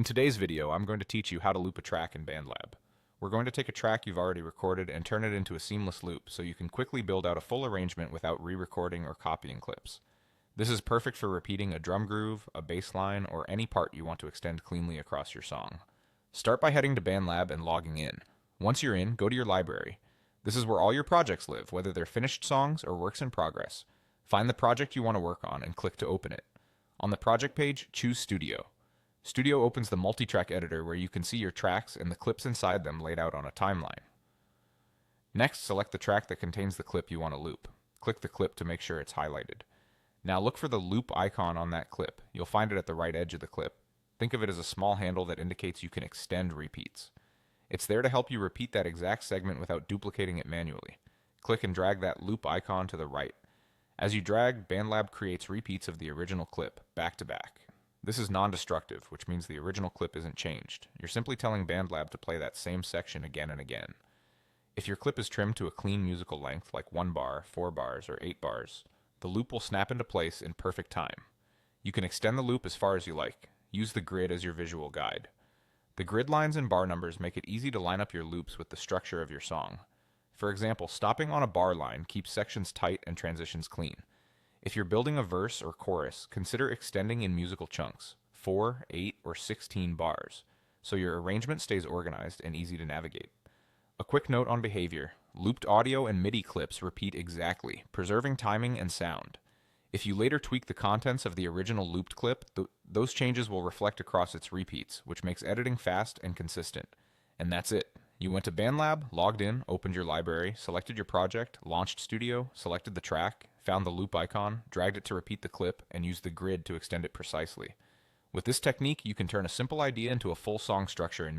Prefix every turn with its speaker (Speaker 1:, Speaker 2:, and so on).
Speaker 1: In today's video, I'm going to teach you how to loop a track in BandLab. We're going to take a track you've already recorded and turn it into a seamless loop so you can quickly build out a full arrangement without re-recording or copying clips. This is perfect for repeating a drum groove, a bass line, or any part you want to extend cleanly across your song. Start by heading to BandLab and logging in. Once you're in, go to your library. This is where all your projects live, whether they're finished songs or works in progress. Find the project you want to work on and click to open it. On the project page, choose Studio. Studio opens the multi-track editor where you can see your tracks and the clips inside them laid out on a timeline. Next, select the track that contains the clip you want to loop. Click the clip to make sure it's highlighted. Now look for the loop icon on that clip. You'll find it at the right edge of the clip. Think of it as a small handle that indicates you can extend repeats. It's there to help you repeat that exact segment without duplicating it manually. Click and drag that loop icon to the right. As you drag, BandLab creates repeats of the original clip, back to back. This is non-destructive, which means the original clip isn't changed. You're simply telling BandLab to play that same section again and again. If your clip is trimmed to a clean musical length, like 1 bar, 4 bars, or 8 bars, the loop will snap into place in perfect time. You can extend the loop as far as you like. Use the grid as your visual guide. The grid lines and bar numbers make it easy to line up your loops with the structure of your song. For example, stopping on a bar line keeps sections tight and transitions clean. If you're building a verse or chorus, consider extending in musical chunks, 4, 8, or 16 bars, so your arrangement stays organized and easy to navigate. A quick note on behavior: looped audio and MIDI clips repeat exactly, preserving timing and sound. If you later tweak the contents of the original looped clip, those changes will reflect across its repeats, which makes editing fast and consistent. And that's it. You went to BandLab, logged in, opened your library, selected your project, launched Studio, selected the track, found the loop icon, dragged it to repeat the clip, and used the grid to extend it precisely. With this technique, you can turn a simple idea into a full song structure in minutes.